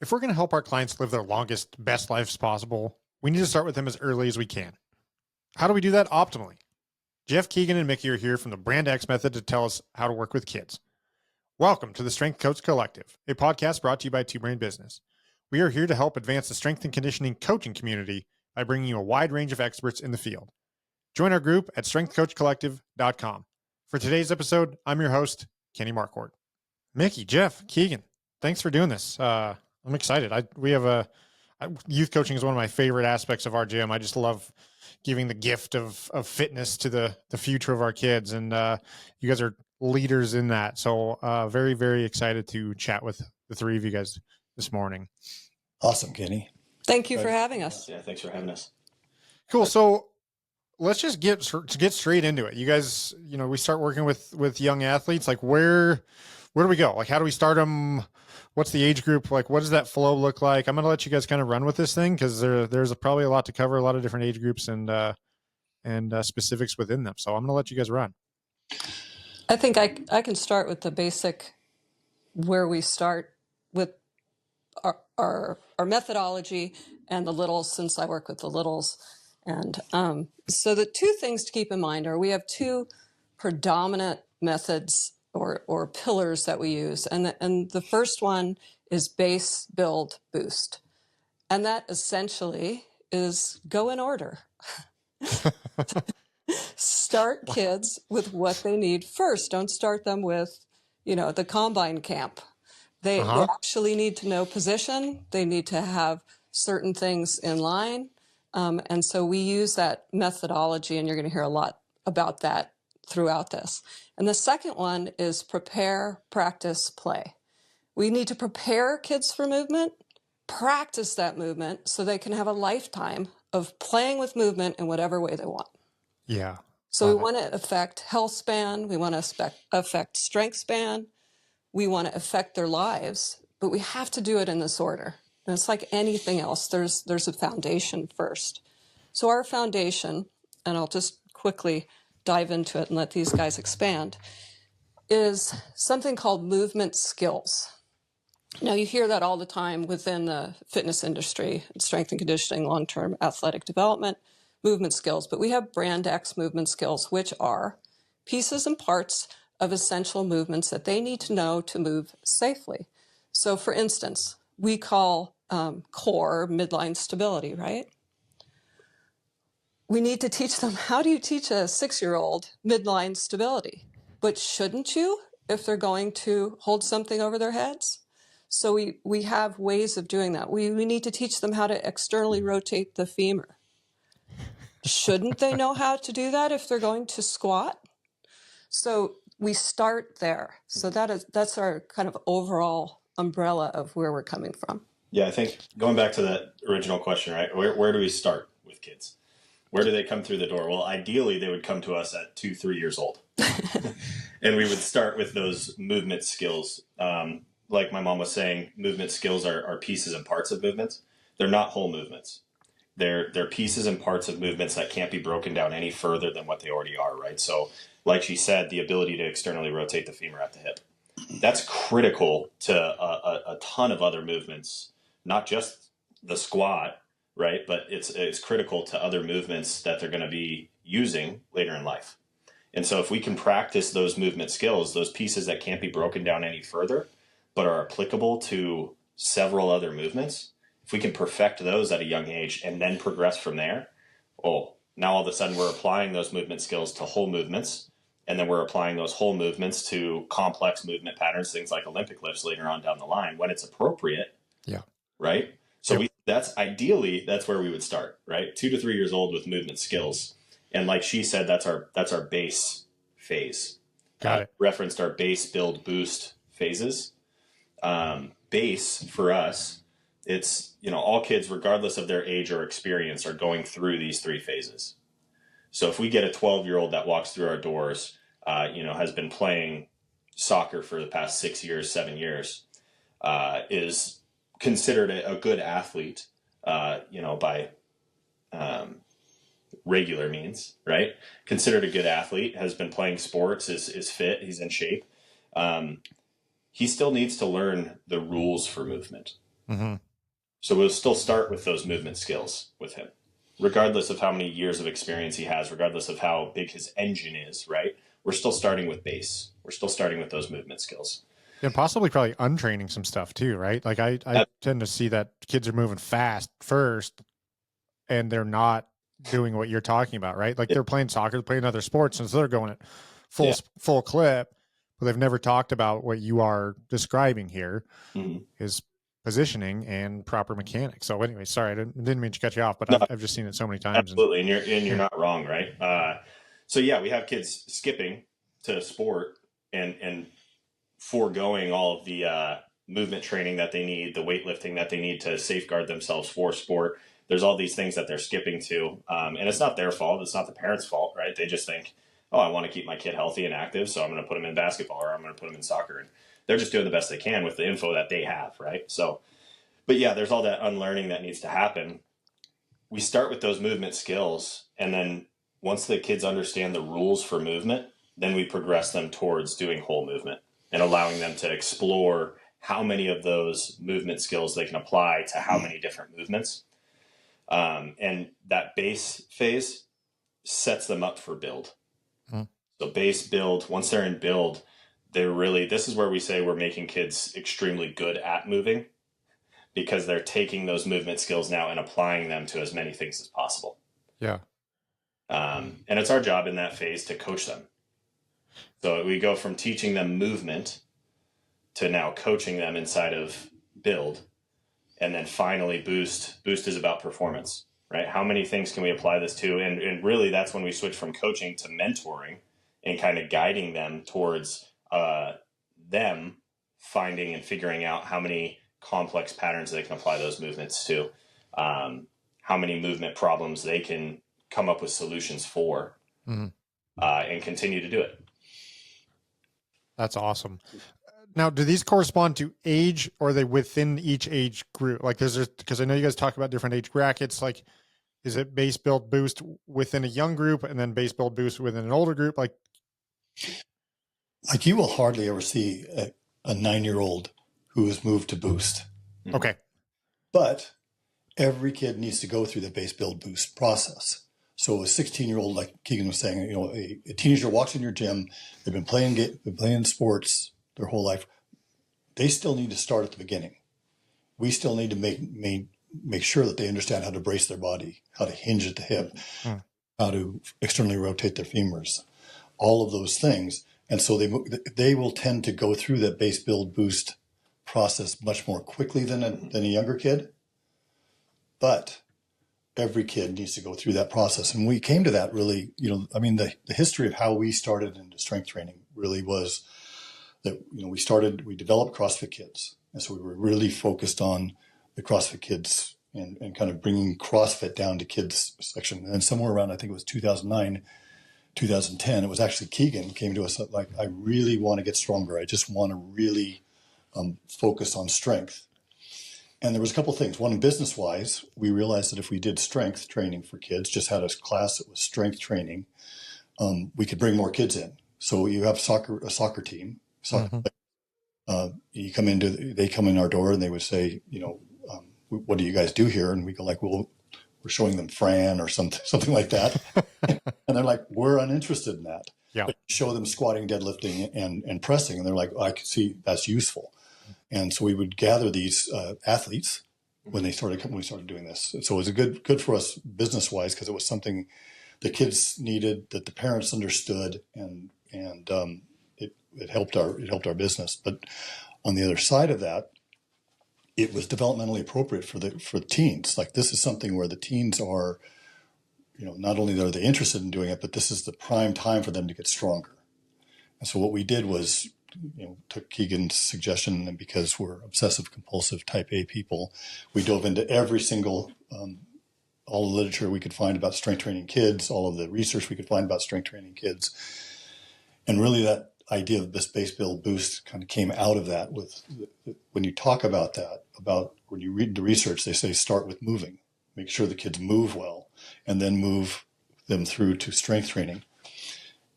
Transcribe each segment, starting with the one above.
If we're going to help our clients live their longest, best lives possible, we need to start with them as early as we can. How do we do that optimally? Jeff, Keegan, and Mikki are here from the Brand X Method to tell us how to work with kids. Welcome to the Strength Coach Collective, a podcast brought to you by Two Brain Business. We are here to help advance the strength and conditioning coaching community by bringing you a wide range of experts in the field. Join our group at strengthcoachcollective.com. For today's episode, I'm your host, Kenny Markwardt. Mikki, Jeff, Keegan, thanks for doing this. I'm excited. Youth coaching is one of my favorite aspects of our gym. I just love giving the gift of fitness to the future of our kids. And you guys are leaders in that. So very, very excited to chat with the three of you guys this morning. Awesome, Kenny. Thank you for having us. Yeah, thanks for having us. Cool. So let's just get straight into it. You guys, we start working with young athletes. Like where do we go? Like, how do we start them? What's the age group? Like, what does that flow look like? I'm going to let you guys kind of run with this thing because there's probably a lot to cover, a lot of different age groups and specifics within them. So I'm going to let you guys run. I think I can start with the basic, where we start with our methodology and the littles, since I work with the littles. And so the two things to keep in mind are we have two predominant methods or pillars that we use. And the first one is base, build, boost. And that essentially is go in order. Start kids with what they need first. Don't start them with, the combine camp. They actually need to know position. They need to have certain things in line. And so we use that methodology, and you're going to hear a lot about that throughout this. And the second one is prepare, practice, play. We need to prepare kids for movement, practice that movement so they can have a lifetime of playing with movement in whatever way they want. Yeah. So we want to affect health span. We want to affect strength span. We want to affect their lives, but we have to do it in this order. And it's like anything else. There's a foundation first. So our foundation, and I'll just quickly dive into it and let these guys expand, is something called movement skills. Now, you hear that all the time within the fitness industry, strength and conditioning, long-term athletic development, movement skills. But we have Brand X movement skills, which are pieces and parts of essential movements that they need to know to move safely. So, for instance, we call core midline stability, right? We need to teach them, how do you teach a 6-year-old midline stability? But shouldn't you if they're going to hold something over their heads? So we have ways of doing that. We need to teach them how to externally rotate the femur. Shouldn't they know how to do that if they're going to squat? So we start there. So that's our kind of overall umbrella of where we're coming from. Yeah, I think going back to that original question, right? Where do we start with kids? Where do they come through the door? Well, ideally, they would come to us at 2-3 years old. And we would start with those movement skills. Like my mom was saying, movement skills are pieces and parts of movements. They're not whole movements. They're pieces and parts of movements that can't be broken down any further than what they already are, right? So like she said, the ability to externally rotate the femur at the hip. That's critical to a ton of other movements, not just the squat, right? But it's critical to other movements that they're going to be using later in life. And so if we can practice those movement skills, those pieces that can't be broken down any further, but are applicable to several other movements, if we can perfect those at a young age and then progress from there, now all of a sudden we're applying those movement skills to whole movements. And then we're applying those whole movements to complex movement patterns, things like Olympic lifts later on down the line when it's appropriate. Yeah. Right. So that's where we would start, right? 2 to 3 years old with movement skills. And like she said, that's our base phase. Got it. Referenced our base, build, boost phases. Base for us, it's, all kids, regardless of their age or experience, are going through these 3 phases. So if we get a 12-year-old that walks through our doors, has been playing soccer for the past 6 years, 7 years, is considered a good athlete, by regular means, right? Considered a good athlete, has been playing sports, is fit, he's in shape. He still needs to learn the rules for movement. Mm-hmm. So we'll still start with those movement skills with him, regardless of how many years of experience he has, regardless of how big his engine is, right? We're still starting with base. We're still starting with those movement skills. And possibly probably untraining some stuff too, right? Like I tend to see that kids are moving fast first and they're not doing what you're talking about, right? Like they're playing soccer, they're playing other sports, and so they're going at full clip, but they've never talked about what you are describing here is positioning and proper mechanics. So anyway, sorry, I didn't mean to cut you off, but I've just seen it so many times. Absolutely, and you're not wrong, right? So yeah, we have kids skipping to sport and foregoing all of the movement training that they need, the weightlifting that they need to safeguard themselves for sport. There's all these things that they're skipping to, and it's not their fault. It's not the parents' fault, right? They just think, oh, I want to keep my kid healthy and active, so I'm going to put them in basketball or I'm going to put them in soccer. And they're just doing the best they can with the info that they have, right? So, but yeah, there's all that unlearning that needs to happen. We start with those movement skills, and then once the kids understand the rules for movement, then we progress them towards doing whole movement and allowing them to explore how many of those movement skills they can apply to how many different movements. And that base phase sets them up for build. So base build, once they're in build, this is where we say we're making kids extremely good at moving, because they're taking those movement skills now and applying them to as many things as possible. Yeah. And it's our job in that phase to coach them. So we go from teaching them movement to now coaching them inside of build. And then finally boost. Boost is about performance, right? How many things can we apply this to? And really that's when we switch from coaching to mentoring and kind of guiding them towards them finding and figuring out how many complex patterns they can apply those movements to, how many movement problems they can come up with solutions for, and continue to do it. That's awesome. Now, do these correspond to age, or are they within each age group? Like, because I know you guys talk about different age brackets. Like, is it base build boost within a young group and then base build boost within an older group? Like you will hardly ever see a 9-year-old who has moved to boost. Okay. But every kid needs to go through the base build boost process. So a 16-year-old, like Keegan was saying, a teenager walks in your gym, they've been playing sports their whole life. They still need to start at the beginning. We still need to make sure that they understand how to brace their body, how to hinge at the hip, how to externally rotate their femurs, all of those things. And so they will tend to go through that base build boost process much more quickly than a younger kid. But every kid needs to go through that process. And we came to that really, the history of how we started into strength training really was that, we developed CrossFit Kids. And so we were really focused on the CrossFit Kids and kind of bringing CrossFit down to kids section. And somewhere around, I think it was 2009, 2010, it was actually Keegan came to us like, I really want to get stronger. I just want to really focus on strength. And there was a couple of things. One, business-wise, we realized that if we did strength training for kids, just had a class that was strength training, we could bring more kids in. So you have a soccer team. They come in our door and they would say, what do you guys do here? And we go like, well, we're showing them Fran or something like that. And they're like, we're uninterested in that. Yeah. But show them squatting, deadlifting, and pressing. And they're like, I can see that's useful. And so we would gather these athletes when we started doing this. So it was good for us business wise, because it was something the kids needed, that the parents understood, and it helped our business. But on the other side of that, it was developmentally appropriate for teens. Like, this is something where the teens are, not only are they interested in doing it, but this is the prime time for them to get stronger. And so what we did was, took Keegan's suggestion, and because we're obsessive compulsive type A people, we dove into every single, all the literature we could find about strength training kids, all of the research we could find about strength training kids. And really that idea of this base build boost kind of came out of that. When you talk about that, about when you read the research, they say start with moving, make sure the kids move well, and then move them through to strength training.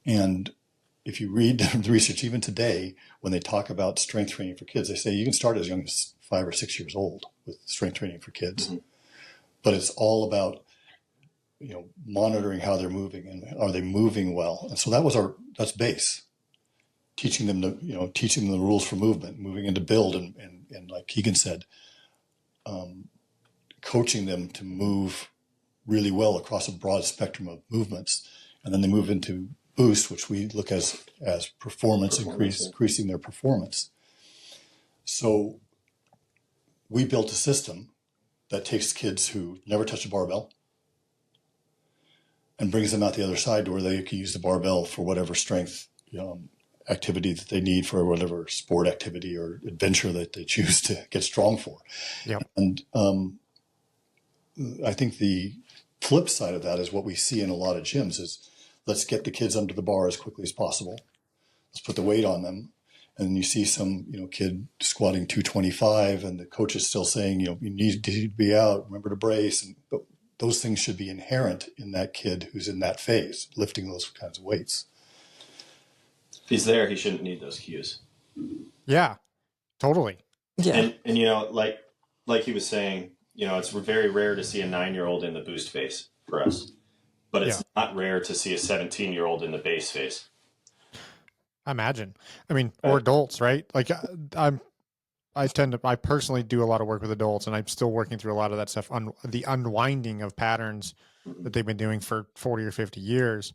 And if you read the research, even today, when they talk about strength training for kids, they say you can start as young as 5 or 6 years old with strength training for kids. Mm-hmm. But it's all about, monitoring how they're moving and are they moving well. And so that's base. Teaching them the rules for movement, moving into build, and like Keegan said, coaching them to move really well across a broad spectrum of movements. And then they move into boost, which we look as performance, increasing their performance. So we built a system that takes kids who never touch a barbell and brings them out the other side to where they can use the barbell for whatever strength activity that they need, for whatever sport activity or adventure that they choose to get strong for. Yep. And I think the flip side of that is what we see in a lot of gyms is, let's get the kids under the bar as quickly as possible. Let's put the weight on them. And you see some, kid squatting 225 and the coach is still saying, you need to be out, remember to brace. But those things should be inherent in that kid who's in that phase, lifting those kinds of weights. If he's there, he shouldn't need those cues. Yeah, totally. Yeah. And like he was saying, it's very rare to see a 9-year-old in the boost phase for us, but it's not rare to see a 17-year-old in the base phase. I imagine. I mean, or adults, right? Like I personally do a lot of work with adults, and I'm still working through a lot of that stuff on the unwinding of patterns that they've been doing for 40 or 50 years.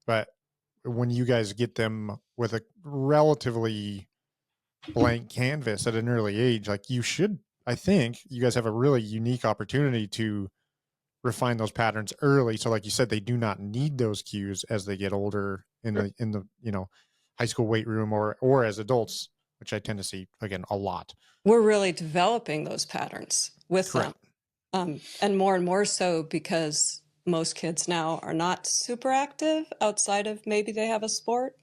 But when you guys get them with a relatively blank canvas at an early age, like I think you guys have a really unique opportunity to refine those patterns early. So like you said, they do not need those cues as they get older in the high school weight room or as adults, which I tend to see again a lot. We're really developing those patterns with Correct. them. And more so because most kids now are not super active outside of maybe they have a sport,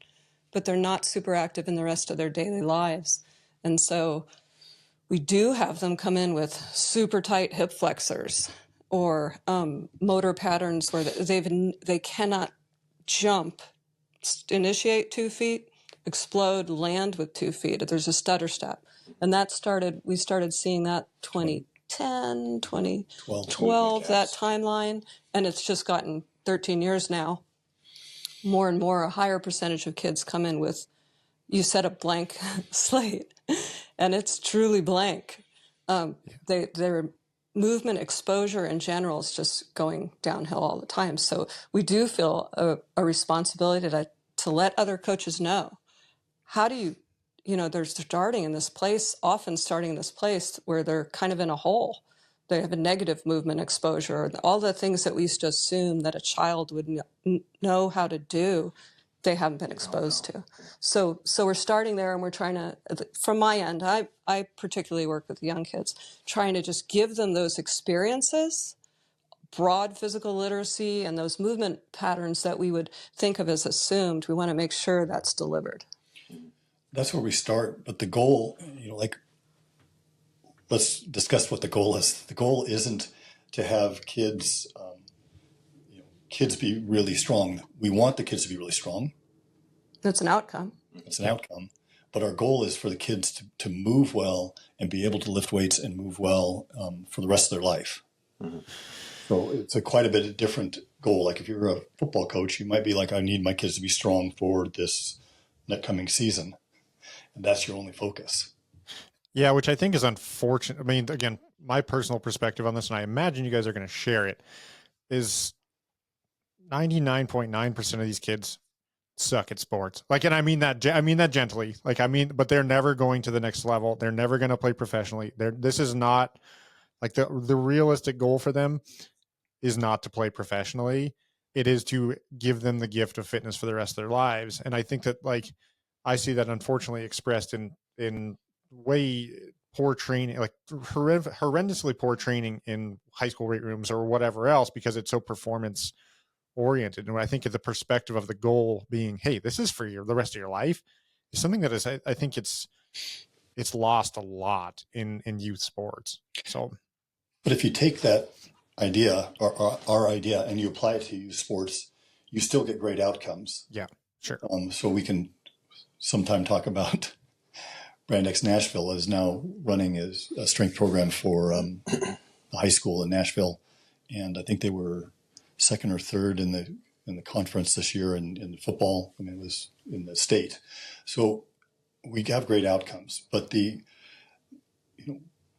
but they're not super active in the rest of their daily lives. And so we do have them come in with super tight hip flexors or motor patterns where they cannot jump, initiate 2 feet, explode, land with 2 feet. There's a stutter step. And we started seeing that 2010, 2012, that timeline. And it's just gotten 13 years now. More and more, a higher percentage of kids come in with, you set a blank slate, and it's truly blank. Their movement exposure in general is just going downhill all the time. So we do feel a responsibility to let other coaches know. How do you, they're starting in this place where they're kind of in a hole. They have a negative movement exposure. All the things that we used to assume that a child would know how to do, they haven't been exposed to. So we're starting there, and we're trying to, from my end, I particularly work with young kids, trying to just give them those experiences, broad physical literacy, and those movement patterns that we would think of as assumed. We want to make sure that's delivered. That's where we start. But the goal, let's discuss what the goal is. The goal isn't to have kids be really strong. We want the kids to be really strong. That's an outcome. It's an outcome. But our goal is for the kids to move well and be able to lift weights and move well for the rest of their life. Mm-hmm. So it's quite a bit different goal. Like if you're a football coach, you might be like, I need my kids to be strong for this coming season. And that's your only focus. Yeah, which I think is unfortunate. I mean, again, my personal perspective on this, and I imagine you guys are going to share it, is 99.9% of these kids suck at sports. Like, and I mean that gently. But they're never going to the next level. They're never going to play professionally. This is not like the realistic goal for them is not to play professionally. It is to give them the gift of fitness for the rest of their lives. And I think that I see that unfortunately expressed in way poor training, like horrendously poor training in high school weight rooms or whatever else, because it's so performance oriented. And I think of the perspective of the goal being, hey, this is for the rest of your life, is something that is, I think it's lost a lot in youth sports. So, but if you take that idea or our idea and you apply it to youth sports, you still get great outcomes. Yeah, sure. So we can sometime talk about Brand X Nashville is now running as a strength program for the high school in Nashville, and I think they were second or third in the conference this year in football. I mean, it was in the state. So we have great outcomes, but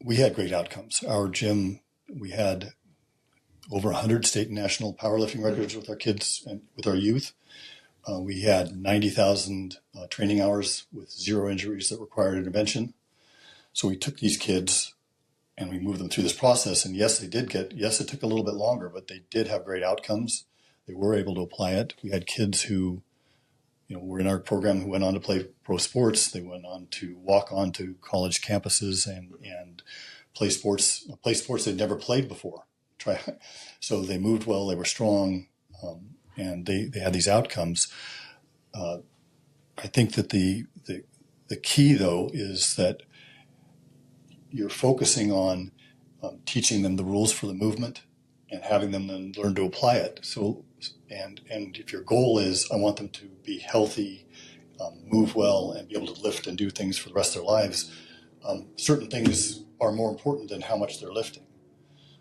we had great outcomes. Our gym, we had over 100 state and national powerlifting records with our kids and with our youth. We had 90,000 training hours with 0 injuries that required intervention. So we took these kids and we moved them through this process. And yes, it took a little bit longer, but they did have great outcomes. They were able to apply it. We had kids who, were in our program who went on to play pro sports. They went on to walk on to college campuses and play sports they'd never played before. So they moved well, they were strong, and they had these outcomes. I think that the key, though, is that you're focusing on teaching them the rules for the movement and having them then learn to apply it. So, and if your goal is, I want them to be healthy, move well, and be able to lift and do things for the rest of their lives, certain things are more important than how much they're lifting.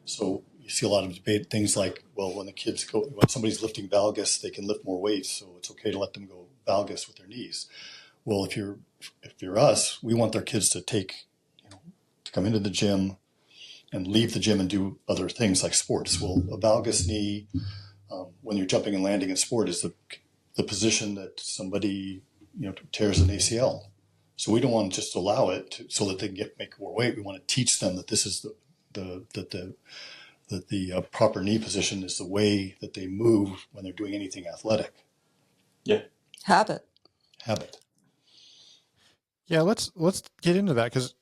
So you see a lot of debate, things like, well, when somebody's lifting valgus, they can lift more weights, so it's okay to let them go valgus with their knees. Well, if you're us, we want our kids to to come into the gym and leave the gym and do other things like sports. Well, a valgus knee, when you're jumping and landing in sport, is the position that somebody tears an ACL. So we don't want to just allow it so that they can make more weight. We want to teach them that this is the proper knee position is the way that they move when they're doing anything athletic. Yeah. Habit. Yeah, let's get into that, because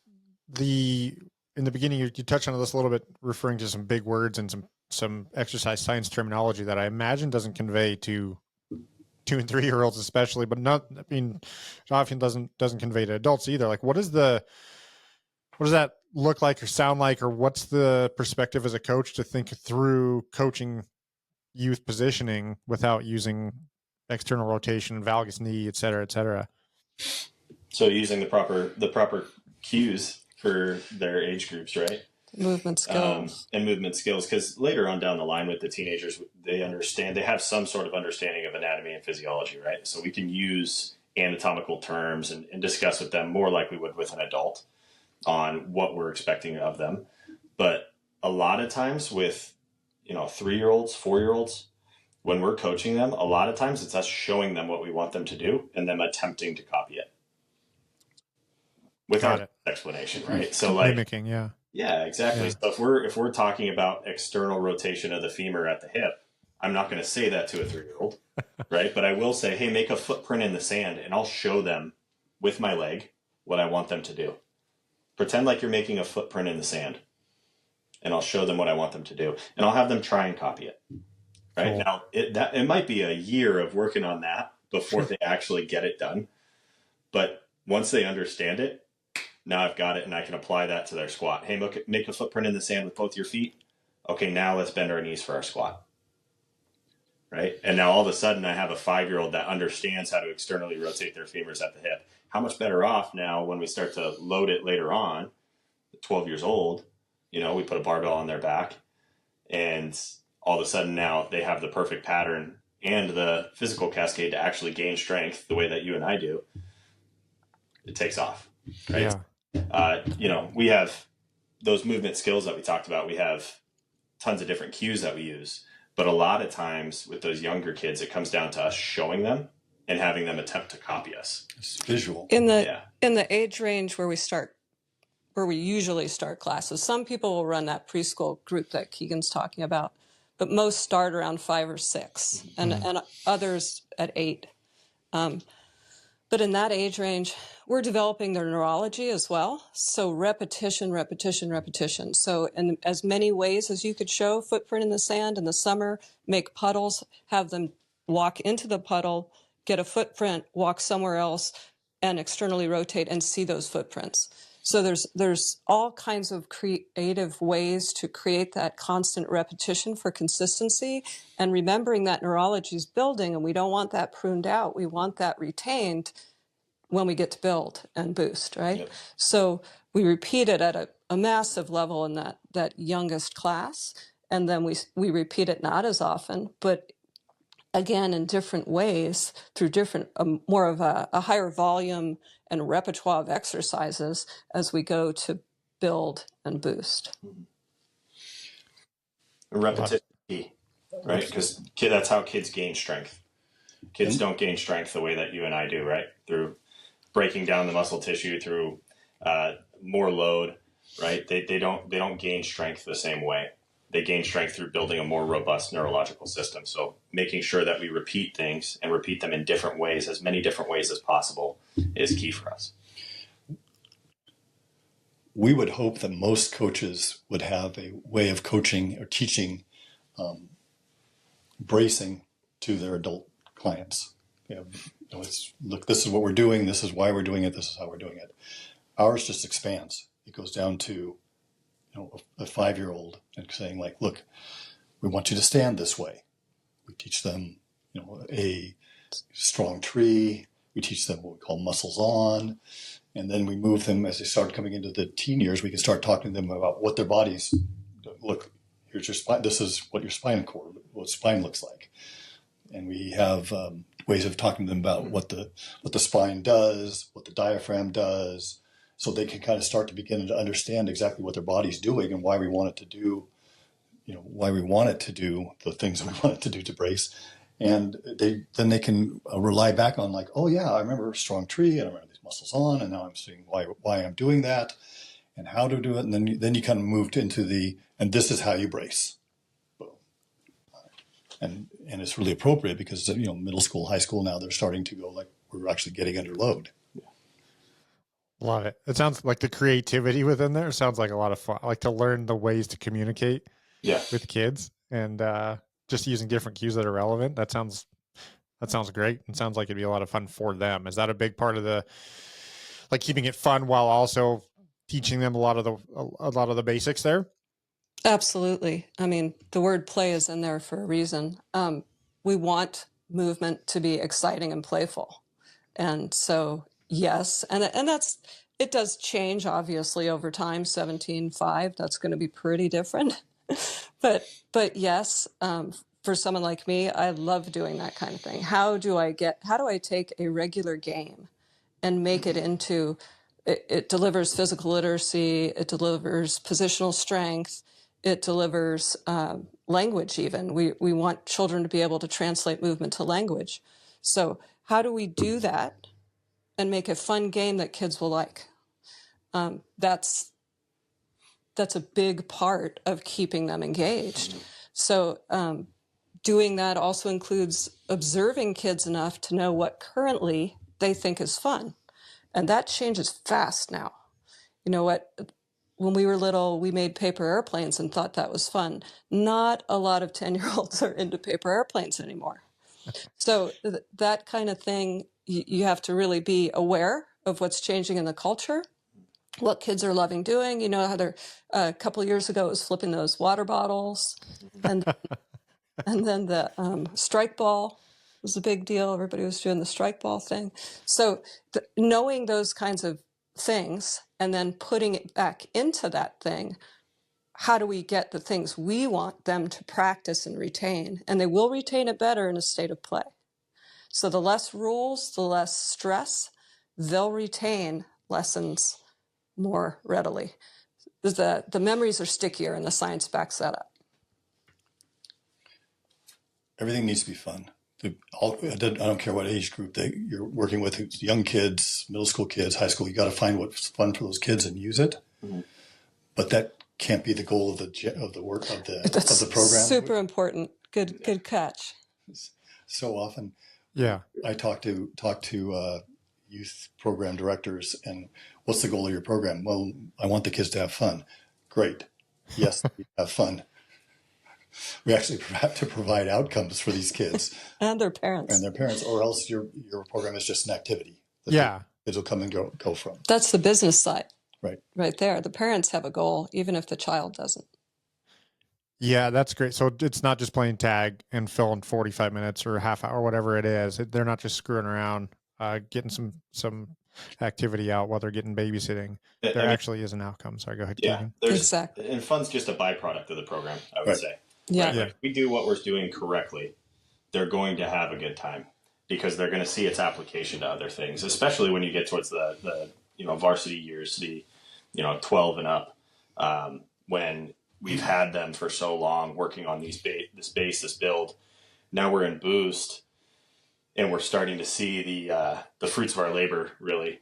in the beginning you touched on this a little bit, referring to some big words and some exercise science terminology that I imagine doesn't convey to 2 and 3 year olds especially, but often doesn't convey to adults either. Like, what does that look like or sound like, or what's the perspective as a coach to think through coaching youth positioning without using external rotation, valgus knee, et cetera, et cetera? So using the proper cues for their age groups, right? Movement skills. And movement skills, because later on down the line with the teenagers, they have some sort of understanding of anatomy and physiology, right? So we can use anatomical terms and discuss with them more like we would with an adult on what we're expecting of them. But a lot of times with 3-year-olds, 4-year-olds, when we're coaching them, a lot of times it's us showing them what we want them to do and them attempting to copy it without explanation, right? So like mimicking, yeah. Yeah, exactly. Yeah. So if we're talking about external rotation of the femur at the hip, I'm not going to say that to a 3-year-old, right? But I will say, hey, make a footprint in the sand, and I'll show them with my leg what I want them to do. Pretend like you're making a footprint in the sand, and I'll show them what I want them to do, and I'll have them try and copy it. Right? Cool. Now, it might be a year of working on that before they actually get it done, but once they understand it, now I've got it, and I can apply that to their squat. Hey, make a footprint in the sand with both your feet. Okay, now let's bend our knees for our squat. Right? And now all of a sudden I have a 5-year-old that understands how to externally rotate their femurs at the hip. How much better off now when we start to load it later on, 12 years old, we put a barbell on their back, and all of a sudden now they have the perfect pattern and the physical cascade to actually gain strength the way that you and I do. It takes off. Right? Yeah. We have those movement skills that we talked about. We have tons of different cues that we use, but a lot of times with those younger kids, it comes down to us showing them and having them attempt to copy us. It's visual. In the age range where we usually start classes, some people will run that preschool group that Keegan's talking about, but most start around 5 or 6, and others at 8. But in that age range, we're developing their neurology as well. So repetition. So in as many ways as you could show, footprint in the sand in the summer, make puddles, have them walk into the puddle, get a footprint, walk somewhere else, and externally rotate and see those footprints. So there's all kinds of creative ways to create that constant repetition for consistency, and remembering that neurology is building, and we don't want that pruned out. We want that retained when we get to build and boost, right? Yep. So we repeat it at a massive level in that youngest class, and then we repeat it not as often, but again in different ways through different more of a higher volume and repertoire of exercises as we go to build and boost. Repetition is key, right? Because that's how kids gain strength. Kids don't gain strength the way that you and I do, right? Through breaking down the muscle tissue, through more load, right? They don't gain strength the same way. They gain strength through building a more robust neurological system. So making sure that we repeat things and repeat them in different ways, as many different ways as possible, is key for us. We would hope that most coaches would have a way of coaching or teaching bracing to their adult clients. Look, this is what we're doing. This is why we're doing it. This is how we're doing it. Ours just expands. It goes down to a 5-year-old and saying, like, look, we want you to stand this way. We teach them, a strong tree. We teach them what we call muscles on. And then we move them as they start coming into the teen years. We can start talking to them about what their bodies look. Here's your spine. This is what your spine cord, what spine looks like. And we have ways of talking to them about what the spine does, what the diaphragm does, so they can kind of start to begin to understand exactly what their body's doing and why we want it to do, why we want it to do the things we want it to do to brace. And then they can rely back on, like, oh yeah, I remember strong tree and I remember these muscles on, and now I'm seeing why I'm doing that and how to do it. And then you kind of moved into and this is how you brace. And it's really appropriate because, middle school, high school, now they're starting to go, like, we're actually getting under load. Love it. It sounds like the creativity within there sounds like a lot of fun. I like to learn the ways to communicate with kids and just using different cues that are relevant. That sounds great. And sounds like it'd be a lot of fun for them. Is that a big part of keeping it fun while also teaching them a lot of the basics there? Absolutely. I mean, the word play is in there for a reason. We want movement to be exciting and playful. And so, yes, and it does change, obviously, over time. 17.5, that's going to be pretty different. but yes, for someone like me, I love doing that kind of thing. How do I take a regular game and make it into, it delivers physical literacy, it delivers positional strength, it delivers language even. We want children to be able to translate movement to language. So how do we do that and make a fun game that kids will like? That's a big part of keeping them engaged. So doing that also includes observing kids enough to know what currently they think is fun. And that changes fast now. You know what? When we were little, we made paper airplanes and thought that was fun. Not a lot of 10-year-olds are into paper airplanes anymore. So that kind of thing, you have to really be aware of what's changing in the culture, what kids are loving doing. How they're a couple of years ago, it was flipping those water bottles. And then the strike ball was a big deal. Everybody was doing the strike ball thing. So knowing those kinds of things and then putting it back into that thing, how do we get the things we want them to practice and retain? And they will retain it better in a state of play. So the less rules, the less stress, they'll retain lessons more readily. The memories are stickier, and the science backs that up. Everything needs to be fun. I don't care what age group you're working with. It's young kids, middle school kids, high school. You got to find what's fun for those kids and use it. Mm-hmm. But that can't be the goal of the work of the program. Super important. Good catch. So often, I talk to youth program directors, and what's the goal of your program? Well, I want the kids to have fun. Great. Yes, have fun. We actually have to provide outcomes for these kids and their parents, or else your program is just an activity. Kids will come and go from. That's the business side, right there. The parents have a goal, even if the child doesn't. Yeah, that's great. So it's not just playing tag and filling 45 minutes or a half hour, whatever it is. They're not just screwing around, getting some activity out while they're getting babysitting, I there mean, actually is an outcome. Sorry, go ahead, yeah, Keegan. Exactly. and fun's just a byproduct of the program, I would Right. say. Yeah. Right? Like, if we do what we're doing correctly, they're going to have a good time because they're going to see its application to other things, especially when you get towards the varsity years, the 12 and up, when we've had them for so long working on this build. Now we're in boost, and we're starting to see the fruits of our labor, really,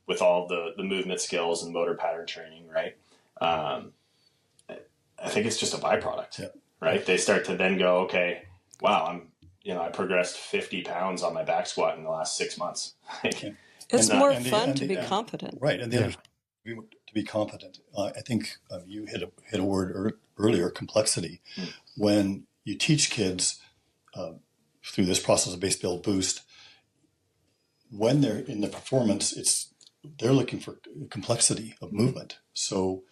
with all the movement skills and motor pattern training, right? I think it's just a byproduct, Yeah. right? They start to then go, okay, wow, I progressed 50 pounds on my back squat in the last 6 months. It's And, more and the- fun and to the- be competent. Right. And the other, to be competent. I think you hit a word earlier, complexity. When you teach kids through this process of base build boost, when they're in the performance, they're looking for complexity of movement. So,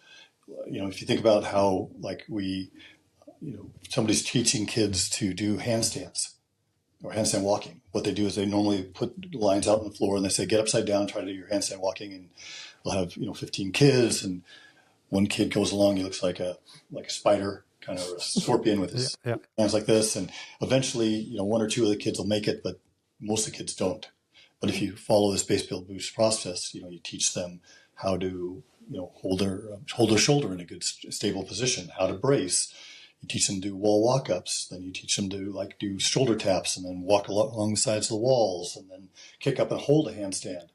if you think about how, like, if somebody's teaching kids to do handstands or handstand walking, what they do is they normally put lines out on the floor and they say, get upside down, try to do your handstand walking. And we'll have, 15 kids, and one kid goes along, he looks like a spider, kind of a scorpion with his hands like this. And eventually, one or two of the kids will make it, but most of the kids don't. But if you follow this base build boost process, you teach them how to, hold their shoulder in a good stable position, how to brace. You teach them to do wall walk-ups. Then you teach them to do shoulder taps and then walk along the sides of the walls and then kick up and hold a handstand.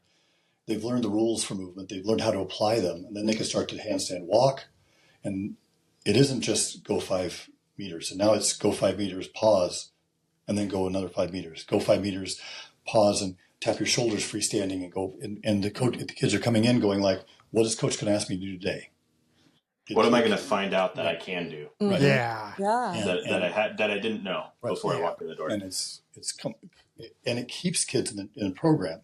They've learned the rules for movement. They've learned how to apply them. And then they can start to handstand walk. And it isn't just go 5 meters. And now it's go 5 meters, pause, and then go another 5 meters. Go 5 meters, pause, and tap your shoulders freestanding and go. And the kids are coming in going like, what is coach going to ask me to do today? What am I going to find out that I can do? Right. Yeah. That I didn't know before I walked in the door. And it keeps kids in the program.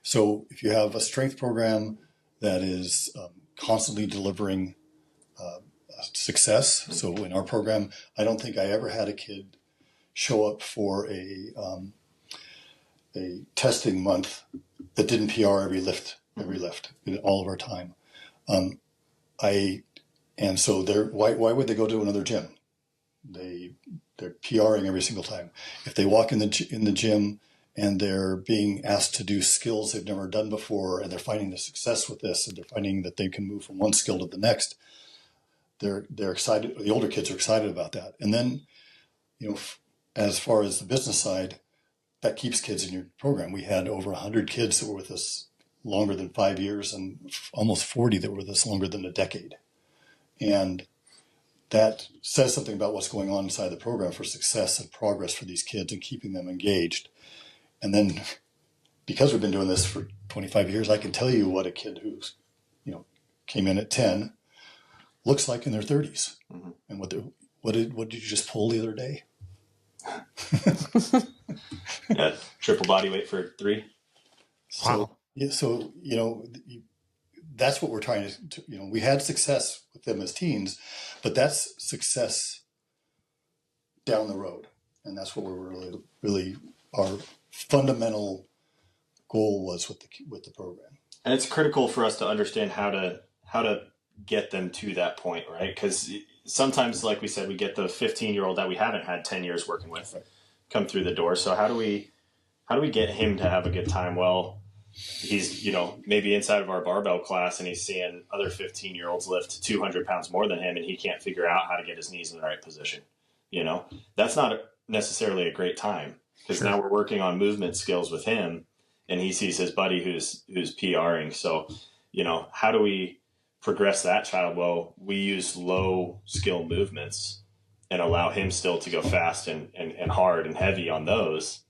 So if you have a strength program that is constantly delivering success, so in our program, I don't think I ever had a kid show up for a testing month that didn't PR every lift in all of our time. And so why would they go to another gym? They're PRing every single time. If they walk in the gym and they're being asked to do skills they've never done before, and they're finding the success with this, and they're finding that they can move from one skill to the next, they're excited. The older kids are excited about that. And then, as far as the business side, that keeps kids in your program. We had over 100 kids that were with us longer than 5 years, and almost 40 that were with us longer than a decade. And that says something about what's going on inside the program for success and progress for these kids and keeping them engaged. And then, because we've been doing this for 25 years, I can tell you what a kid who's, came in at 10 looks like in their 30s. Mm-hmm. And what did you just pull the other day? Yeah, triple body weight for 3. Wow. So that's what we're trying to, we had success with them as teens, but that's success down the road. And that's what we're really our fundamental goal was with the program. And it's critical for us to understand how to get them to that point, right? Because sometimes, like we said, we get the 15-year-old that we haven't had 10 years working with come through the door. So how do we get him to have a good time? Well, he's, maybe inside of our barbell class and he's seeing other 15-year-olds lift 200 pounds more than him and he can't figure out how to get his knees in the right position. That's not necessarily a great time because now we're working on movement skills with him and he sees his buddy who's PRing. So, how do we progress that child? Well, we use low skill movements and allow him still to go fast and hard and heavy on those.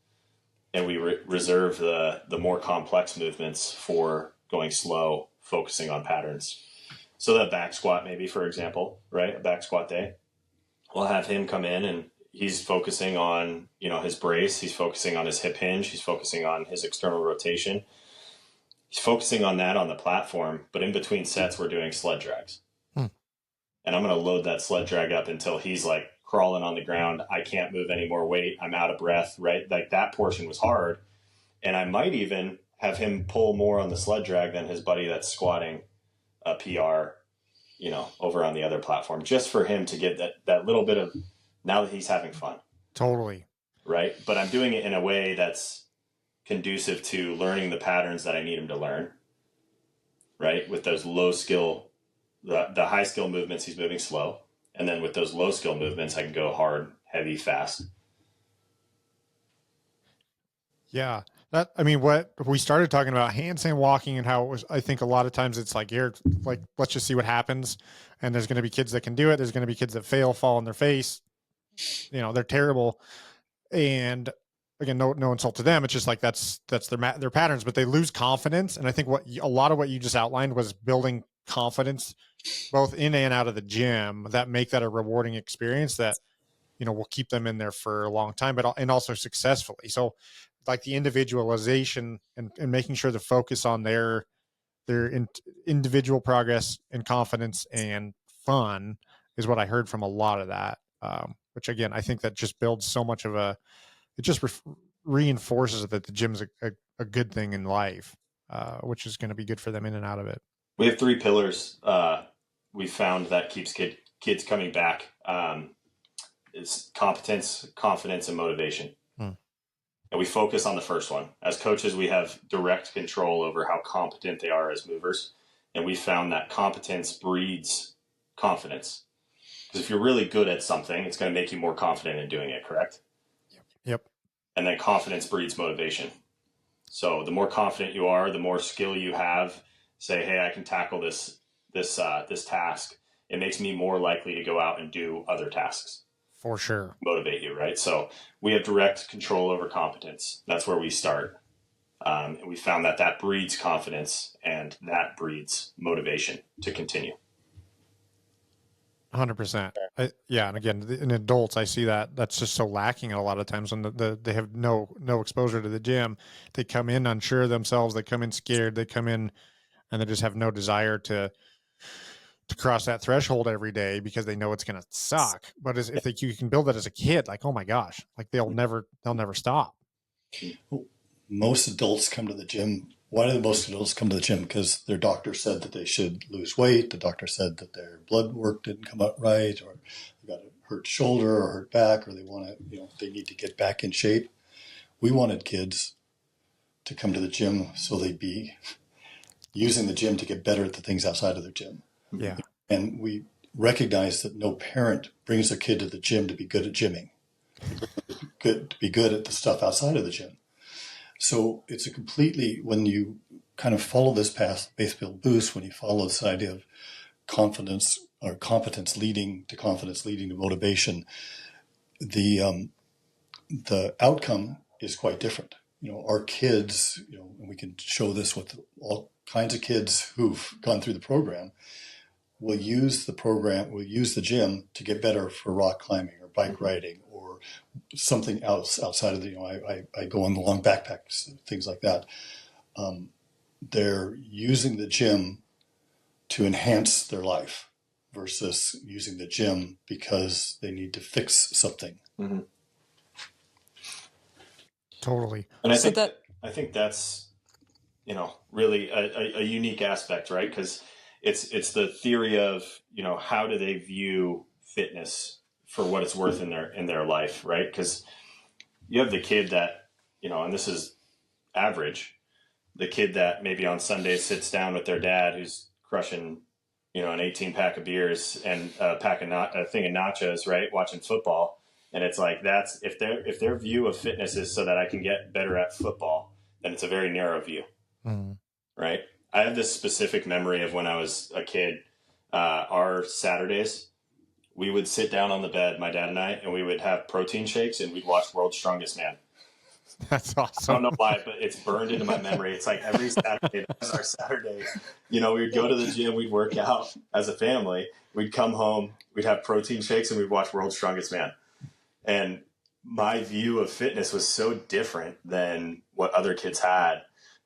And we reserve the more complex movements for going slow, focusing on patterns. So that back squat, maybe, for example, right? A back squat day. We'll have him come in and he's focusing on, his brace. He's focusing on his hip hinge. He's focusing on his external rotation. He's focusing on that on the platform. But in between sets, we're doing sled drags. And I'm going to load that sled drag up until he's like crawling on the ground. I can't move any more weight. I'm out of breath, right? Like that portion was hard. And I might even have him pull more on the sled drag than his buddy that's squatting a PR, over on the other platform, just for him to get that little bit of, now that he's having fun. Totally. Right. But I'm doing it in a way that's conducive to learning the patterns that I need him to learn. Right. With those low skill, the high skill movements, he's moving slow. And then with those low skill movements, I can go hard, heavy, fast. Yeah. What we started talking about handstand walking and how it was, I think a lot of times it's like, let's just see what happens. And there's going to be kids that can do it. There's going to be kids that fail, fall on their face. They're terrible. And again, no insult to them. It's just like, that's their patterns, but they lose confidence. And I think a lot of what you just outlined was building confidence both in and out of the gym that make that a rewarding experience that, will keep them in there for a long time, and also successfully. So like the individualization and making sure to focus on their individual progress and confidence and fun is what I heard from a lot of that. Which again, I think that just builds so much of it just reinforces that the gym's a good thing in life, which is going to be good for them in and out of it. We have 3 pillars. We found that keeps kids coming back. It's competence, confidence, and motivation. And we focus on the first one. As coaches, we have direct control over how competent they are as movers. And we found that competence breeds confidence. Because if you're really good at something, it's going to make you more confident in doing it, correct? Yep. And then confidence breeds motivation. So the more confident you are, the more skill you have, say, hey, I can tackle this task. It makes me more likely to go out and do other tasks. For sure. Motivate you, right? So we have direct control over competence. That's where we start. And we found that breeds confidence and that breeds motivation to continue. 100%. Yeah. And again, in adults, I see that's just so lacking a lot of times when they have no exposure to the gym. They come in unsure of themselves. They come in scared. They come in and they just have no desire to cross that threshold every day because they know it's going to suck. But if you can build that as a kid, like, oh my gosh, like they'll never stop. Most adults come to the gym. Why do most adults come to the gym? Because their doctor said that they should lose weight. The doctor said that their blood work didn't come out right, or they got a hurt shoulder or hurt back, or they want to, they need to get back in shape. We wanted kids to come to the gym so they'd be using the gym to get better at the things outside of their gym. Yeah. And we recognize that no parent brings their kid to the gym to be good at gymming, to be good at the stuff outside of the gym. So it's when you kind of follow this path, base build boost, when you follow this idea of confidence or competence leading to motivation, the outcome is quite different. Our kids, and we can show this with all kinds of kids who've gone through the program, will use the gym to get better for rock climbing or bike riding or something else outside of I go on the long backpacks, things like that. They're using the gym to enhance their life versus using the gym because they need to fix something. Mm-hmm. Totally. And I think that's, really a unique aspect, right? Because it's the theory of, how do they view fitness for what it's worth in their life, right? Because you have the kid that, and this is average, the kid that maybe on Sunday sits down with their dad who's crushing, an 18-pack of beers and a thing of nachos, right? Watching football. And it's like, that's if their view of fitness is so that I can get better at football, then it's a very narrow view, right? I have this specific memory of when I was a kid. Our Saturdays, we would sit down on the bed, my dad and I, and we would have protein shakes and we'd watch World's Strongest Man. That's awesome. I don't know why, but it's burned into my memory. It's like every Saturday, that was our Saturday. We'd go to the gym, we'd work out as a family. We'd come home, we'd have protein shakes, and we'd watch World's Strongest Man. And my view of fitness was so different than what other kids had.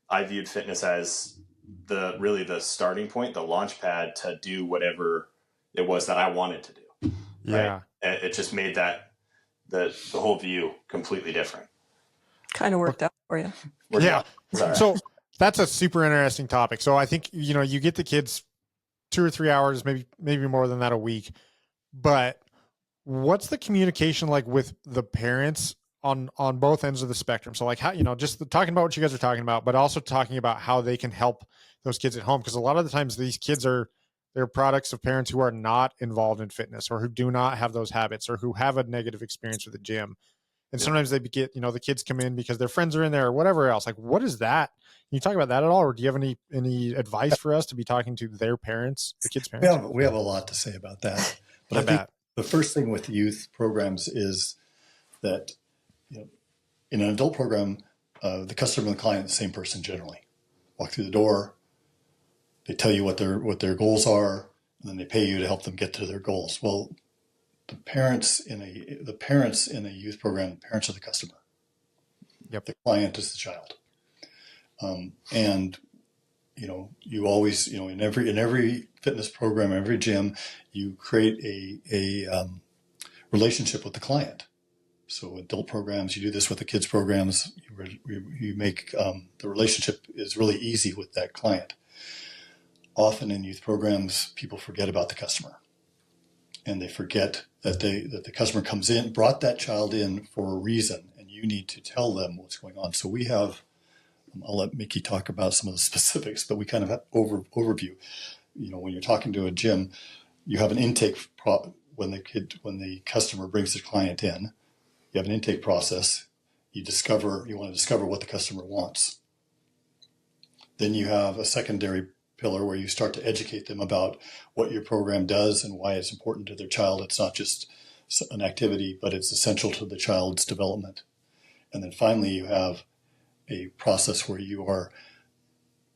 I viewed fitness as the starting point, the launch pad to do whatever it was that I wanted to do. Yeah. Right? And it just made that the whole view completely different. Kind of worked out for you. Yeah. Sorry. So That's a super interesting topic. So I think, you get the kids 2 or 3 hours, maybe more than that a week, but what's the communication like with the parents on both ends of the spectrum? So like how, just talking about what you guys are talking about, but also talking about how they can help those kids at home. Cause a lot of the times these kids they're products of parents who are not involved in fitness or who do not have those habits or who have a negative experience with the gym. And sometimes they get, the kids come in because their friends are in there or whatever else. Like, what is that? Can you talk about that at all? Or do you have any advice for us to be talking to their parents, the kids' parents? We have a lot to say about that. But I think the first thing with youth programs is that, in an adult program, the customer and the client are the same person generally. Walk through the door, they tell you what their goals are, and then they pay you to help them get to their goals. Well, the parents in a youth program, the parents are the customer. Yep. The client is the child. And you always, in every fitness program, every gym, you create a relationship with the client. So adult programs, you do this with the kids programs. You make the relationship is really easy with that client. Often in youth programs, people forget about the customer, and they forget that the customer comes in, brought that child in for a reason, and you need to tell them what's going on. So we have. I'll let Mikki talk about some of the specifics, but we kind of have overview. When you're talking to a gym, you have an intake when the customer brings the client in. You have an intake process. You want to discover what the customer wants. Then you have a secondary pillar where you start to educate them about what your program does and why it's important to their child. It's not just an activity, but it's essential to the child's development. And then finally, you have a process where you are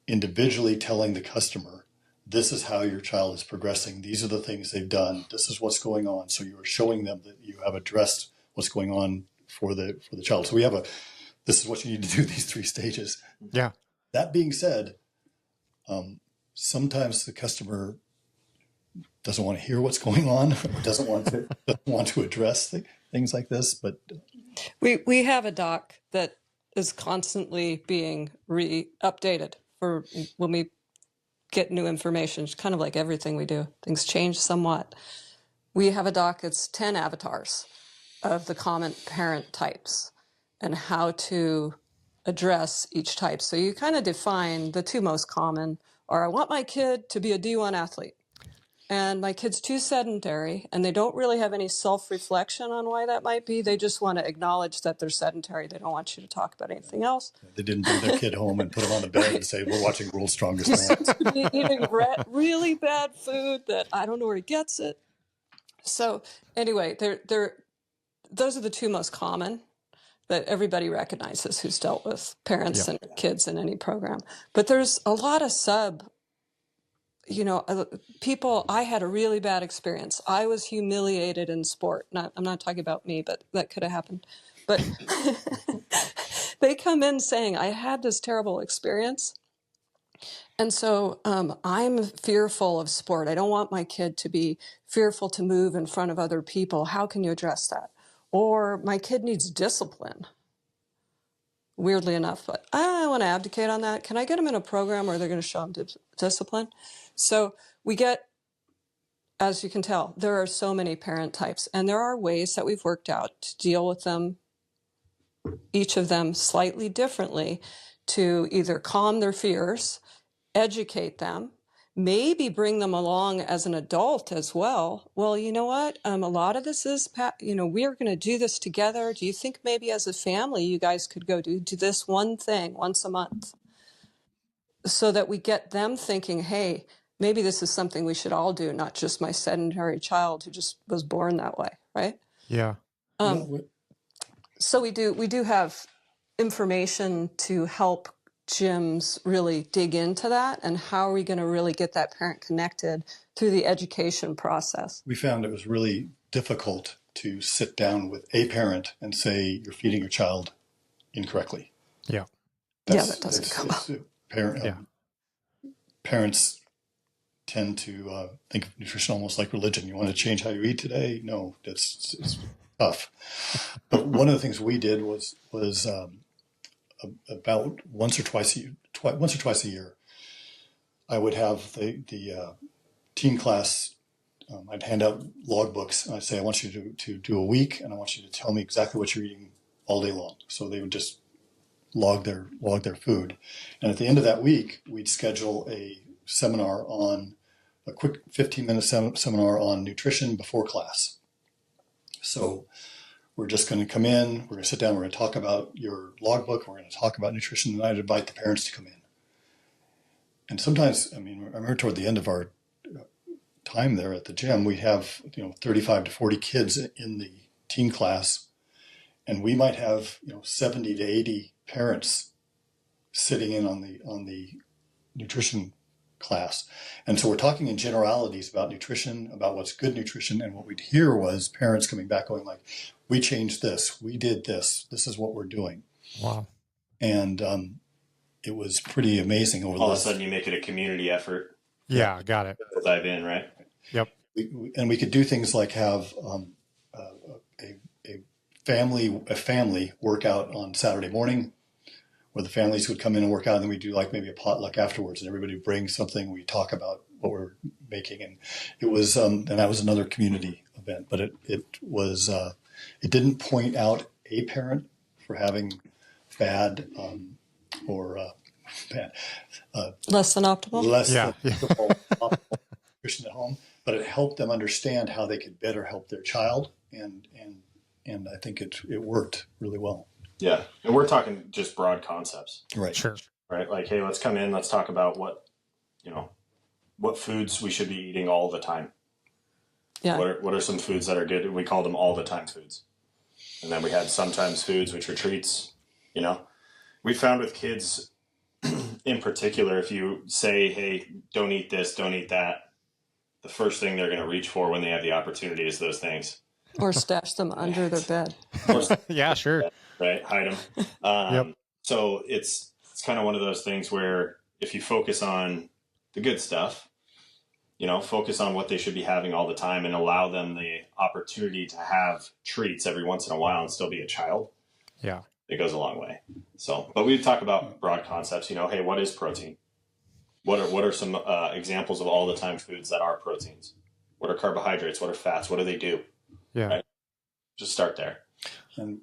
individually telling the customer, this is how your child is progressing. These are the things they've done. This is what's going on. So you are showing them that you have addressed what's going on for the child. So this is what you need to do, these 3 stages. Yeah. That being said, sometimes the customer doesn't want to hear what's going on, or doesn't want to address things like this. But we have a doc that is constantly being updated for when we get new information. It's kind of like everything we do. Things change somewhat. We have a doc that's 10 avatars of the common parent types and how to address each type. So you kind of define the 2 most common are, I want my kid to be a D1 athlete. And my kid's too sedentary, and they don't really have any self-reflection on why that might be. They just want to acknowledge that they're sedentary. They don't want you to talk about anything else. They didn't bring their kid home and put him on the bed and say, we're watching World's Strongest Man. To be eating really bad food that I don't know where he gets it. So anyway, those are the 2 most common that everybody recognizes who's dealt with parents and kids in any program. But there's a lot of people. I had a really bad experience. I was humiliated in sport. I'm not talking about me, but that could have happened. But they come in saying, I had this terrible experience. And so I'm fearful of sport. I don't want my kid to be fearful to move in front of other people. How can you address that? Or my kid needs discipline. Weirdly enough, but I want to abdicate on that. Can I get them in a program where they're going to show them discipline? So we get, as you can tell, there are so many parent types, and there are ways that we've worked out to deal with them, each of them slightly differently, to either calm their fears, educate them, maybe bring them along as an adult as well. Well, you know what? A lot of this is, we're going to do this together. Do you think maybe as a family, you guys could go do this one thing once a month so that we get them thinking, hey, maybe this is something we should all do, not just my sedentary child who just was born that way. Right. Yeah. So we do have information to help gyms really dig into that, and how are we going to really get that parent connected through the education process? We found it was really difficult to sit down with a parent and say, you're feeding your child incorrectly. Yeah. That doesn't come up. Parents tend to think of nutrition almost like religion. You want to change how you eat today? No, it's tough. But one of the things we did was about once or twice once or twice a year, I would have the teen class. I'd hand out logbooks and I'd say, I want you to do a week, and I want you to tell me exactly what you're eating all day long. So they would just log their food. And at the end of that week, we'd schedule a seminar on a quick 15-minute seminar on nutrition before class. So we're just going to come in, we're going to sit down, we're going to talk about your logbook, we're going to talk about nutrition, and I'd invite the parents to come in. And sometimes, I remember toward the end of our time there at the gym, we'd have 35 to 40 kids in the teen class, and we might have 70 to 80 parents sitting in on the nutrition class. And so we're talking in generalities about nutrition, about what's good nutrition, and what we'd hear was parents coming back going like, we changed this, we did this, this is what we're doing. Wow. And it was pretty amazing. All of a sudden you make it a community effort. Yeah, got it. Dive in, right? Yep. And we could do things like have a family workout on Saturday morning, where the families would come in and work out, and then we do like maybe a potluck afterwards, and everybody brings something. We talk about what we're making, and it was and that was another community event. But it was it didn't point out a parent for having bad or bad Less than optimal. than optimal nutrition at home, but it helped them understand how they could better help their child, and I think it worked really well. Yeah, and we're talking just broad concepts, Right. Sure. right? Like, hey, let's come in, let's talk about what foods we should be eating all the time. Yeah. What are some foods that are good? We called them all the time foods. And then we had sometimes foods, which were treats. We found with kids in particular, if you say, hey, don't eat this, don't eat that, the first thing they're going to reach for when they have the opportunity is those things. Or stash them under their bed. Yeah, sure. Right? Hide them. Yep. So it's kind of one of those things where if you focus on the good stuff, focus on what they should be having all the time and allow them the opportunity to have treats every once in a while and still be a child. Yeah. It goes a long way. So, but we talk about broad concepts, hey, what is protein? What are some examples of all the time foods that are proteins? What are carbohydrates? What are fats? What do they do? Yeah. Right? Just start there. And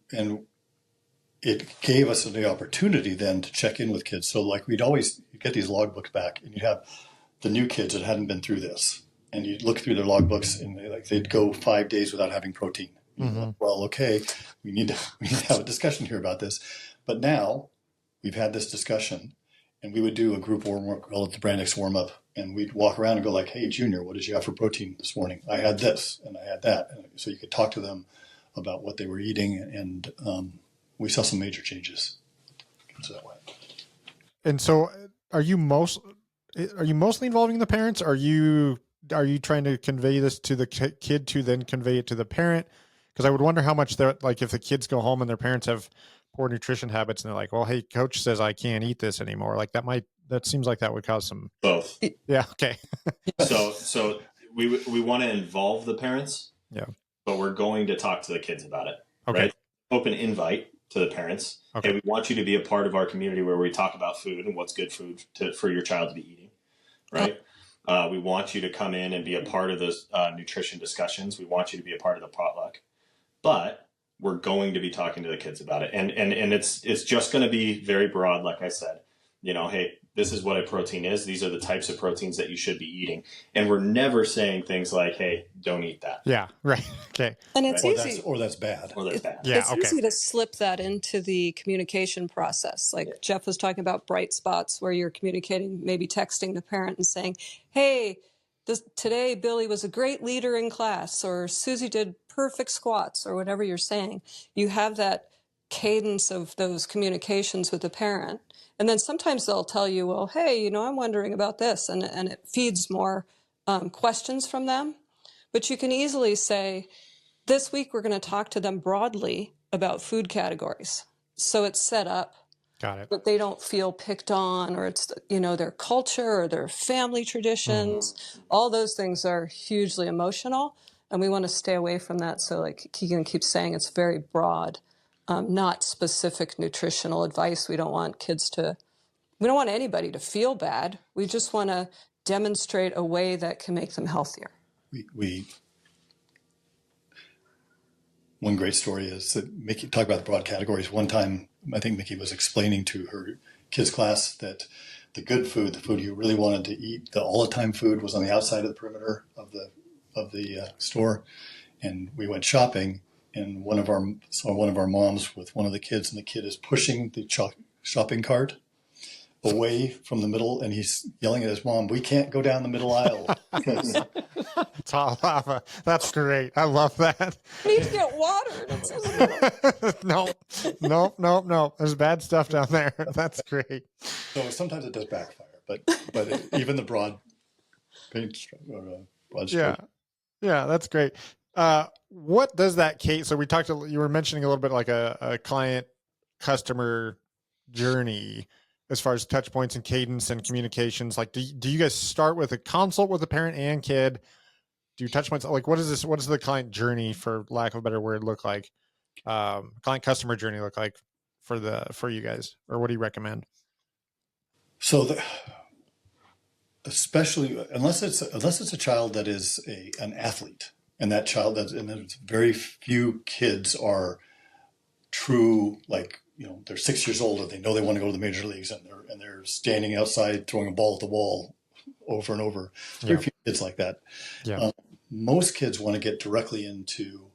it gave us the opportunity then to check in with kids. So like you'd get these logbooks back, and you'd have the new kids that hadn't been through this, and you'd look through their logbooks, and they'd go 5 days without having protein. Mm-hmm. Well, okay, we need to have a discussion here about this. But now we've had this discussion, and we would do a group warm up, call it the Brand X warm up, and we'd walk around and go like, hey, Junior, what did you have for protein this morning? I had this and I had that. And so you could talk to them about what they were eating, and we saw some major changes that way. And so are you mostly involving the parents? Are you trying to convey this to the kid to then convey it to the parent? Because I would wonder how much they're like, if the kids go home and their parents have poor nutrition habits and they're like, well, hey, coach says I can't eat this anymore. Like that seems like that would cause some. Both. Yeah. Okay. So we want to involve the parents. Yeah. But we're going to talk to the kids about it. Okay. Right? Open invite to the parents. Okay. Hey, we want you to be a part of our community where we talk about food and what's good food for your child to be eating. Right. We want you to come in and be a part of those nutrition discussions. We want you to be a part of the potluck. But we're going to be talking to the kids about it. And it's just going to be very broad, like I said. Hey, this is what a protein is. These are the types of proteins that you should be eating. And we're never saying things like, hey, don't eat that. Yeah. Right. Okay. And it's Right. easy. Or that's bad. Or that's bad. Yeah. It's Okay. easy to slip that into the communication process. Like Jeff was talking about bright spots where you're communicating, maybe texting the parent and saying, hey, today Billy was a great leader in class, or Susie did perfect squats, or whatever you're saying. You have that cadence of those communications with the parent. And then sometimes they'll tell you, well, hey, I'm wondering about this. And it feeds more questions from them. But you can easily say, this week we're going to talk to them broadly about food categories. So it's set up Got it. that they don't feel picked on, or it's, their culture or their family traditions. Mm-hmm. All those things are hugely emotional. And we want to stay away from that. So like Keegan keeps saying, it's very broad, not specific nutritional advice. We don't want kids to We don't want anybody to feel bad. We just want to demonstrate a way that can make them healthier. We one great story is that Mikki, talk about the broad categories. One time, I think Mikki was explaining to her kids' class that the good food, the food you really wanted to eat, the all the time food was on the outside of the perimeter of the store. And we went shopping, and one of our moms with one of the kids, and the kid is pushing the shopping cart away from the middle, and he's yelling at his mom, "We can't go down the middle aisle." It's all lava. That's great. I love that. I need to get water. No. There's bad stuff down there. That's great. So sometimes it does backfire, but even the broad stroke. Yeah, that's great. What does that case? So you were mentioning a little bit like a client customer journey as far as touch points and cadence and communications. Like, do you guys start with a consult with the parent and kid? Do touch points? Like, what does the client journey, for lack of a better word, look like? Client customer journey look like for you guys, or what do you recommend? So especially unless it's a child that is an athlete, and that child and very few kids are true, like, they're 6 years old and they know they want to go to the major leagues, and they're standing outside throwing a ball at the wall over and over. Very few kids like that. Yeah. Most kids want to get directly into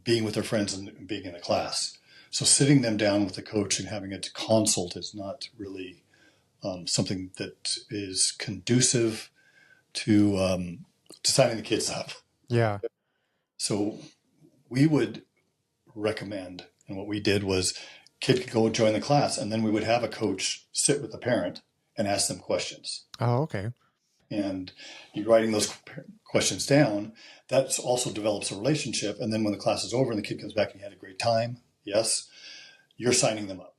being with their friends and being in a class. So sitting them down with the coach and having a consult is not really something that is conducive to signing the kids up. Yeah. So we would recommend, and what we did was, kid could go join the class, and then we would have a coach sit with the parent and ask them questions. Oh, okay. And you're writing those questions down. That also develops a relationship. And then when the class is over and the kid comes back and he had a great time, yes, you're signing them up.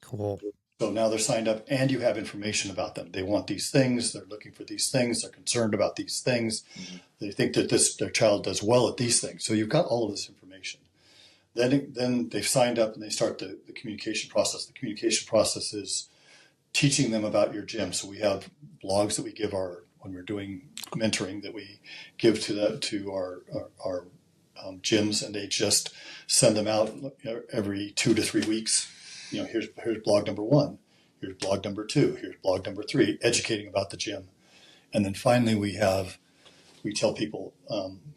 Cool. So now they're signed up, and you have information about them. They want these things. They're looking for these things. They're concerned about these things. Mm-hmm. They think that their child does well at these things. So you've got all of this information. Then they've signed up and they start the communication process. The communication process is teaching them about your gym. So we have blogs that we give when we're doing mentoring, that we give to our gyms, and they just send them out every 2 to 3 weeks. Here's blog number 1, here's blog number 2, here's blog number 3, educating about the gym. And then finally we tell people,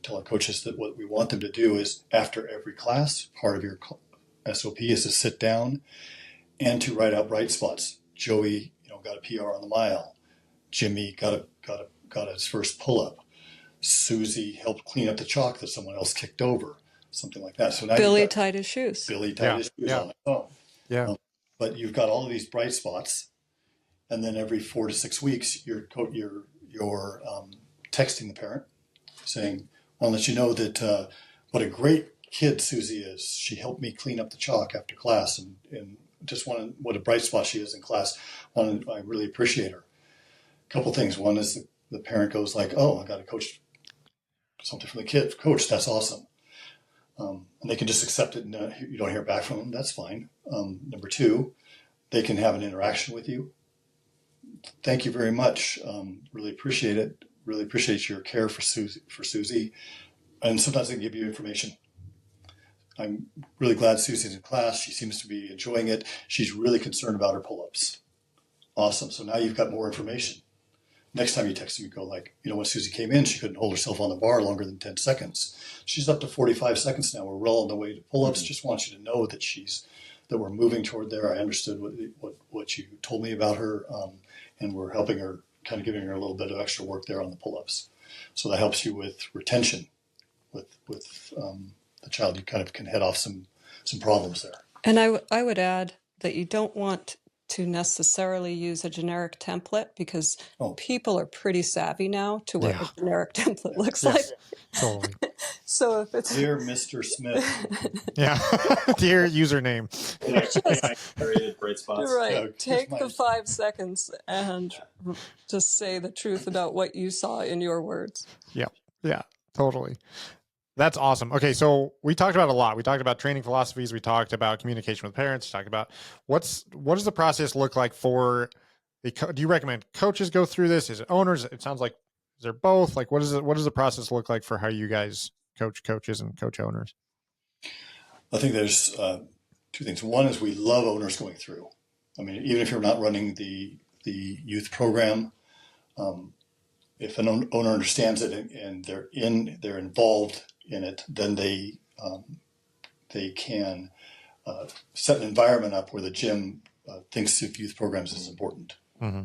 tell our coaches that what we want them to do is, after every class, part of your SOP is to sit down and to write out bright spots. Joey, got a PR on the mile. Jimmy got his first pull-up. Susie helped clean up the chalk that someone else kicked over, something like that. So now Billy tied his shoes. Billy tied his shoes on his own. Yeah. But you've got all of these bright spots, and then every 4 to 6 weeks, you're texting the parent, saying, "I want to let you know that what a great kid Susie is. She helped me clean up the chalk after class, and just what a bright spot she is in class. I really appreciate her." A couple things. One is the parent goes like, "Oh, I got a coach, something from the kid. Coach, that's awesome." And they can just accept it, and you don't hear back from them. That's fine. Number 2, they can have an interaction with you. "Thank you very much. Really appreciate it. Really appreciate your care for Susie." And sometimes they can give you information. "I'm really glad Susie's in class. She seems to be enjoying it. She's really concerned about her pull-ups." Awesome. So now you've got more information. Next time you text them, you go like, "When Susie came in, she couldn't hold herself on the bar longer than 10 seconds. She's up to 45 seconds now. We're well on the way to pull-ups. Mm-hmm. Just want you to know that we're moving toward there. I understood what you told me about her, and we're helping her, kind of giving her a little bit of extra work there on the pull-ups." So that helps you with retention with the child. You kind of can head off some problems there. And I would add that you don't want to necessarily use a generic template, because people are pretty savvy now to what a generic template looks like. Totally. So if it's "Dear Mr. Smith." Yeah. Dear username. Bright spots. Right. Yeah, take the 5 seconds and just say the truth about what you saw in your words. Yeah. Yeah. Totally. That's awesome. Okay, so we talked about a lot. We talked about training philosophies. We talked about communication with parents. We talked about what does the process look like for do you recommend coaches go through this? Is it owners? It sounds like they're both. Like, what does the process look like for how you guys coach coaches and coach owners? I think there's two things. One is we love owners going through. I mean, even if you're not running the youth program, if an owner understands it and they're involved in it, then they can set an environment up where the gym thinks of youth programs as important. Mm-hmm.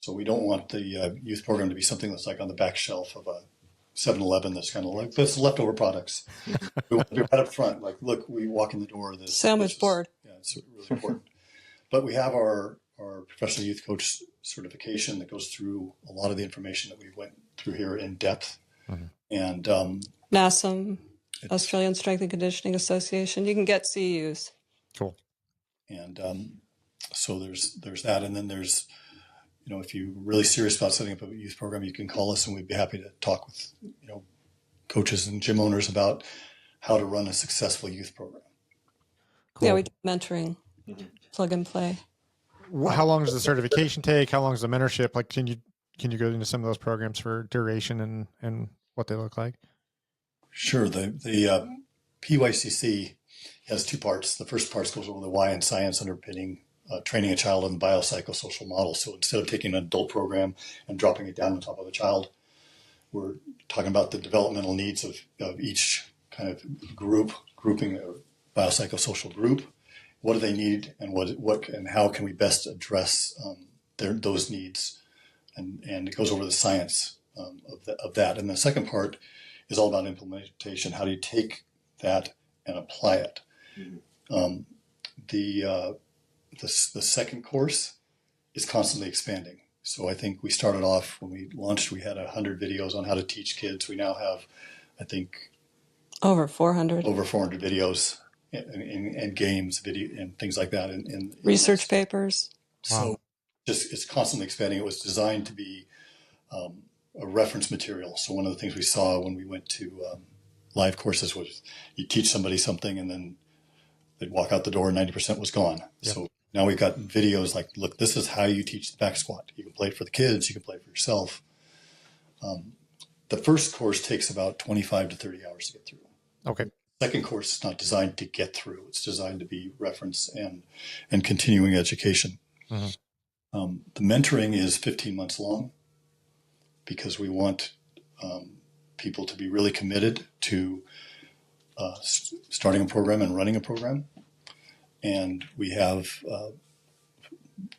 So we don't want the youth program to be something that's like on the back shelf of a 7-Eleven that's kind of like this leftover products. We want to be right up front. Like, look, we walk in the door. This Sandwich board. Yeah, it's really important. But we have our professional youth coach certification that goes through a lot of the information that we went through here in depth. Mm-hmm. And NASM, Australian Strength and Conditioning Association. You can get CUs. Cool. And so there's that. And then there's, if you're really serious about setting up a youth program, you can call us and we'd be happy to talk with, coaches and gym owners about how to run a successful youth program. Cool. Yeah, we do mentoring, plug and play. How long does the certification take? How long is the mentorship? Like, can you go into some of those programs for duration and what they look like? Sure. The PYCC has two parts. The first part goes over the why and science underpinning training a child in biopsychosocial models. So instead of taking an adult program and dropping it down on top of a child, we're talking about the developmental needs of each kind of grouping or biopsychosocial group. What do they need, and what and how can we best address those needs? And it goes over the science of that. And the second part is all about implementation. How do you take that and apply it? Mm-hmm. The second course is constantly expanding. So I think we started off when we launched, we had 100 videos on how to teach kids. We now have, I think, over 400 videos and games, video and things like that. In research papers. So Wow. it's constantly expanding. It was designed to be a reference material. So one of the things we saw when we went to live courses was you teach somebody something and then they'd walk out the door and 90% was gone. Yep. So now we've got videos like, look, this is how you teach the back squat. You can play it for the kids. You can play it for yourself. The first course takes about 25 to 30 hours to get through. Okay. The second course is not designed to get through. It's designed to be reference and continuing education. Mm-hmm. The mentoring is 15 months long because we want people to be really committed to starting a program and running a program. And we have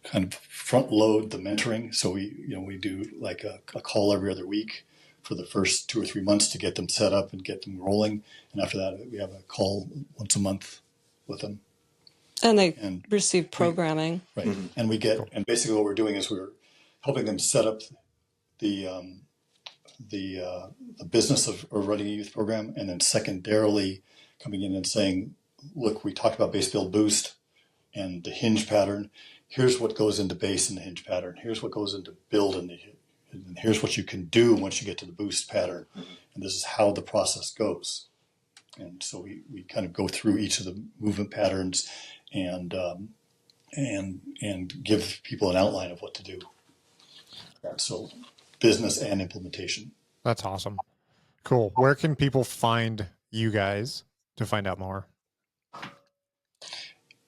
kind of front load the mentoring. So we do like a call every other week for the first 2 or 3 months to get them set up and get them rolling. And after that, we have a call once a month with them. And they receive programming. Right. Mm-hmm. And we get, and basically what we're doing is we're helping them set up the business of running a youth program. And then secondarily coming in and saying, look, we talked about base build boost and the hinge pattern. Here's what goes into base in the hinge pattern. Here's what goes into build in the hinge. And here's what you can do once you get to the boost pattern. And this is how the process goes. And so we kind of go through each of the movement patterns and give people an outline of what to do. So business and implementation. That's awesome. Cool. Where can people find you guys to find out more?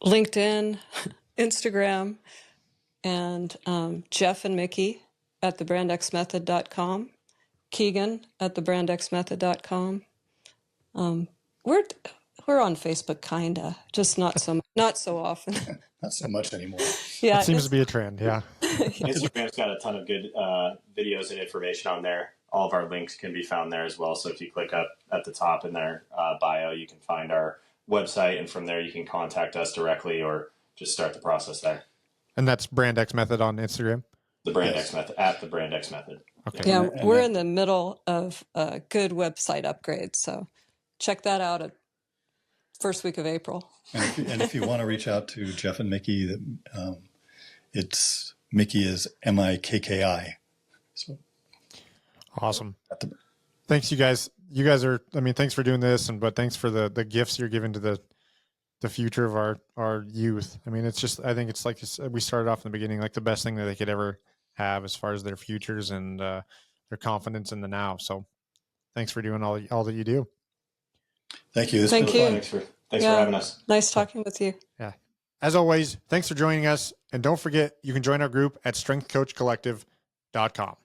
LinkedIn, Instagram, and Jeff and Mikki at thebrandxmethod.com, Keegan at thebrandxmethod.com. We're on Facebook, kinda, just not so often. Not so much anymore. Yeah, it seems to be a trend. Yeah. Instagram's got a ton of good videos and information on there. All of our links can be found there as well. So if you click up at the top in their bio, you can find our website, and from there you can contact us directly or just start the process there. And that's Brand X Method on Instagram? The Brand X Method, at the Brand X Method. Okay. Yeah, we're in the middle of a good website upgrade, so check that out at first week of April. And if you want to reach out to Jeff and Mikki, it's Mikki is Mikki. So awesome. Thanks, you guys. you guys are, I mean, thanks for doing this, but thanks for the gifts you're giving to the future of our youth. I mean, it's just, I think it's like we started off in the beginning, like the best thing that they could ever have as far as their futures and their confidence in the now. So thanks for doing all that you do. Thank you. Thank you. Thanks for having us. Nice talking with you. Yeah. As always, thanks for joining us. And don't forget, you can join our group at strengthcoachcollective.com.